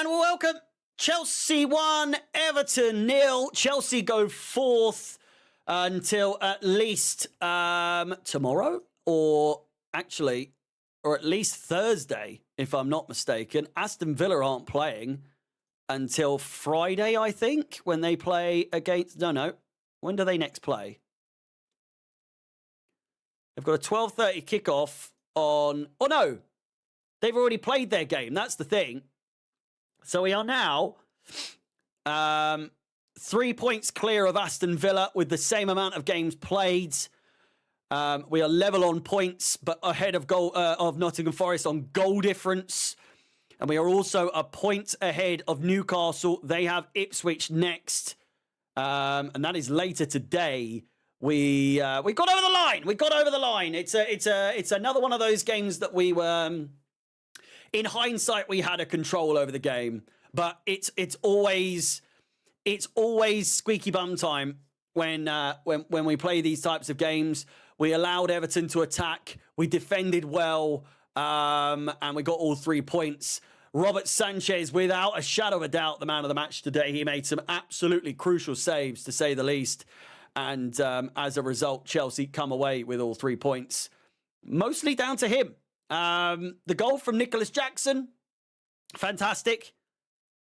And welcome. Chelsea 1, Everton 0. Chelsea go fourth until at least tomorrow, or at least Thursday, if I'm not mistaken. Aston Villa aren't playing until Friday, I think, when they play against... No. When do they next play? They've got a 12:30 kickoff on... Oh, no. They've already played their game. That's the thing. So we are now 3 points clear of Aston Villa with the same amount of games played. We are level on points, but ahead of Nottingham Forest on goal difference. And we are also a point ahead of Newcastle. They have Ipswich next. And that is later today. We got over the line. We got over the line. It's another one of those games that we were... in hindsight, we had a control over the game, but it's always squeaky bum time when we play these types of games. We allowed Everton to attack. We defended well, and we got all 3 points. Robert Sanchez, without a shadow of a doubt, the man of the match today. He made some absolutely crucial saves, to say the least. And as a result, Chelsea come away with all 3 points, mostly down to him. The goal from Nicholas Jackson, fantastic.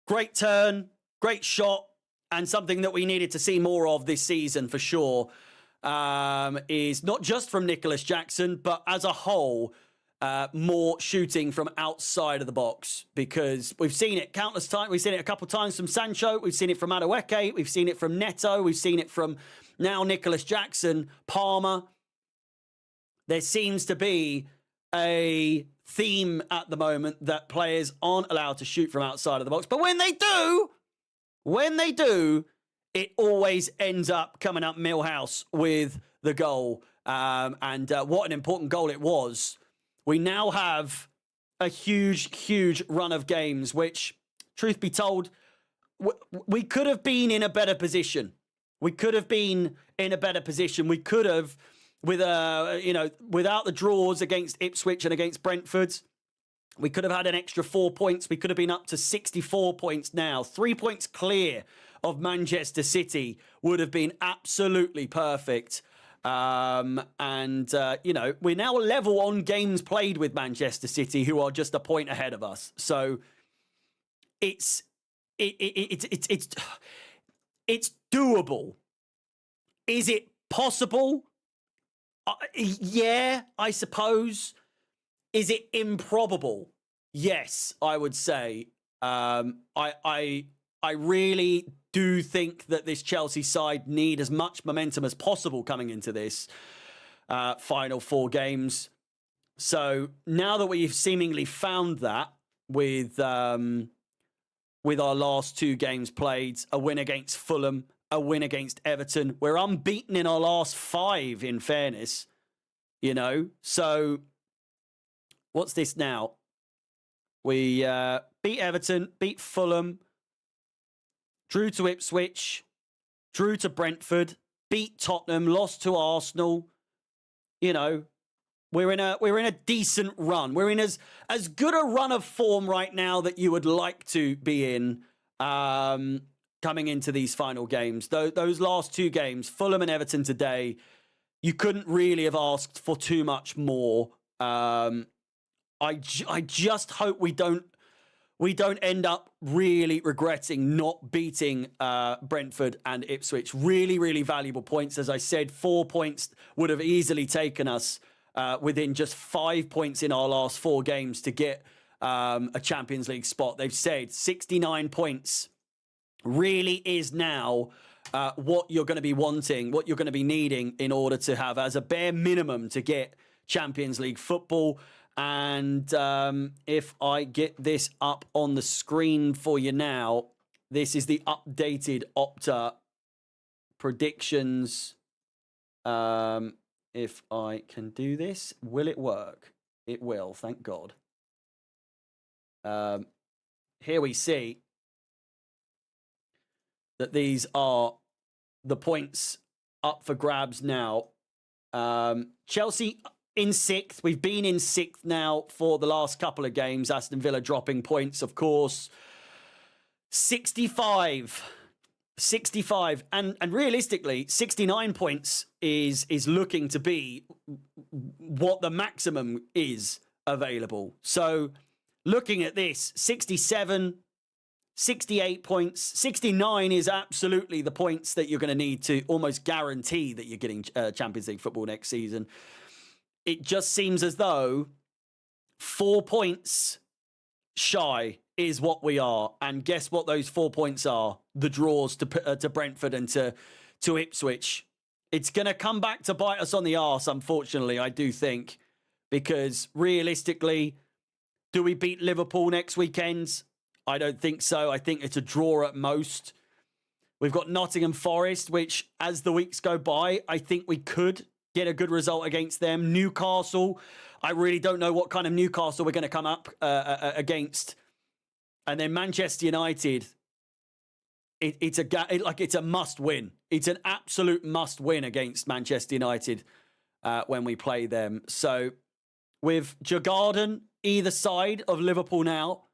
Great turn, great shot, and something that we needed to see more of this season for sure, is not just from Nicholas Jackson, but as a whole, more shooting from outside of the box, because we've seen it countless times. We've seen it a couple of times from Sancho. We've seen it from Madueke. We've seen it from Neto. We've seen it from now Nicholas Jackson, Palmer. There seems to be a theme at the moment that players aren't allowed to shoot from outside of the box. But when they do, it always ends up coming up Millhouse with the goal. And what an important goal it was. We now have a huge run of games, which, truth be told, we could have been in a better position. We could have, without the draws against Ipswich and against Brentford, we could have had an extra 4 points. We could have been up to 64 points now. 3 points clear of Manchester City would have been absolutely perfect. We're now level on games played with Manchester City, who are just a point ahead of us. So it's doable. Is it possible? Yeah, I suppose. Is it improbable? Yes, I would say. I really do think that this Chelsea side need as much momentum as possible coming into this final 4 games. So now that we've seemingly found that with our last 2 games played, a win against Fulham, a win against Everton, we're unbeaten in our last 5, in fairness, So what's this now? We beat Everton, beat Fulham, drew to Ipswich, drew to Brentford, beat Tottenham, lost to Arsenal. We're in a decent run. We're in as good a run of form right now that you would like to be in coming into these final games. Those last 2 games, Fulham and Everton today, you couldn't really have asked for too much more. I just hope we don't end up really regretting not beating Brentford and Ipswich. Really valuable points. As I said, 4 points would have easily taken us within just 5 points in our last 4 games to get a Champions League spot. They've said 69 points really is now what you're going to be wanting, what you're going to be needing in order to have as a bare minimum to get Champions League football. And if I get this up on the screen for you now, this is the updated Opta predictions. If I can do this, will it work? It will, thank God. Here we see that these are the points up for grabs now. Chelsea in 6th. We've been in 6th now for the last couple of games. Aston Villa dropping points, of course. 65. 65 and realistically 69 points is looking to be what the maximum is available. So looking at this, 67, 68 points, 69 is absolutely the points that you're going to need to almost guarantee that you're getting Champions League football next season. It just seems as though 4 points shy is what we are. And guess what those 4 points are? The draws to Brentford and to Ipswich. It's going to come back to bite us on the arse, unfortunately, I do think. Because realistically, do we beat Liverpool next weekend? I don't think so. I think it's a draw at most. We've got Nottingham Forest, which as the weeks go by, I think we could get a good result against them. Newcastle, I really don't know what kind of Newcastle we're going to come up against. And then Manchester United, it's a must win. It's an absolute must win against Manchester United when we play them. So with Djurgården either side of Liverpool now,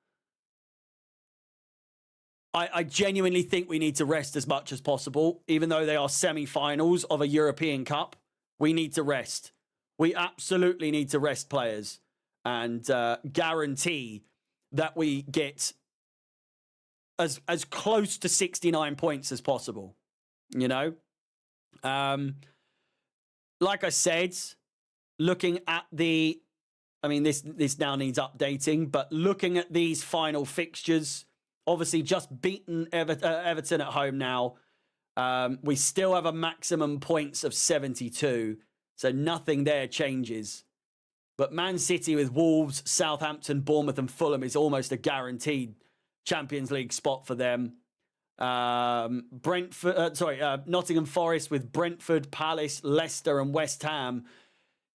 I genuinely think we need to rest as much as possible. Even though they are semi-finals of a European Cup, we need to rest. We absolutely need to rest players and guarantee that we get as close to 69 points as possible. You know? Like I said, looking at the... I mean, this now needs updating, but looking at these final fixtures, obviously just beaten Everton at home now. We still have a maximum points of 72, so nothing there changes. But Man City with Wolves, Southampton, Bournemouth and Fulham is almost a guaranteed Champions League spot for them. Nottingham Forest with Brentford, Palace, Leicester and West Ham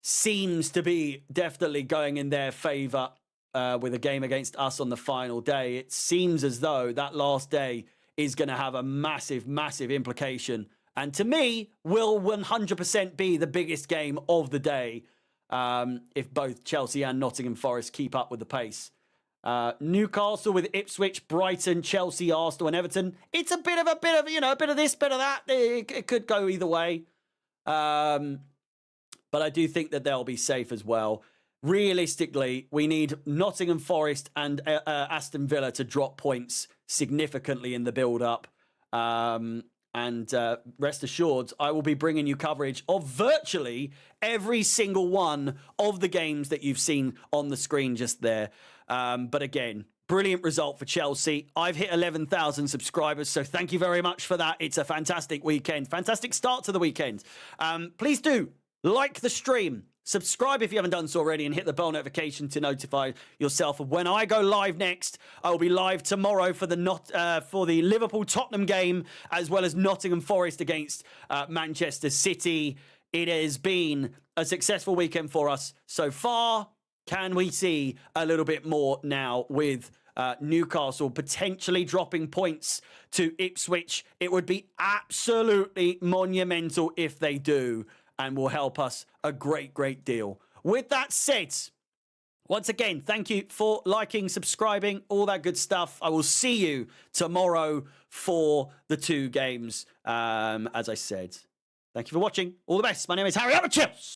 seems to be definitely going in their favour with a game against us on the final day. It seems as though that last day is going to have a massive, massive implication. And to me, will 100% be the biggest game of the day if both Chelsea and Nottingham Forest keep up with the pace. Newcastle with Ipswich, Brighton, Chelsea, Arsenal and Everton. It's a bit of this, bit of that. It could go either way. But I do think that they'll be safe as well. Realistically, we need Nottingham Forest and Aston Villa to drop points significantly in the build-up. And rest assured, I will be bringing you coverage of virtually every single one of the games that you've seen on the screen just there. But again, brilliant result for Chelsea. I've hit 11,000 subscribers, so thank you very much for that. It's a fantastic weekend. Fantastic start to the weekend. Please do like the stream. Subscribe if you haven't done so already and hit the bell notification to notify yourself of when I go live next. I will be live tomorrow for the Liverpool-Tottenham game, as well as Nottingham Forest against Manchester City. It has been a successful weekend for us so far. Can we see a little bit more now with Newcastle potentially dropping points to Ipswich? It would be absolutely monumental if they do, and will help us a great, great deal. With that said, once again, thank you for liking, subscribing, all that good stuff. I will see you tomorrow for the 2 games, as I said. Thank you for watching. All the best. My name is Harry. Cheers.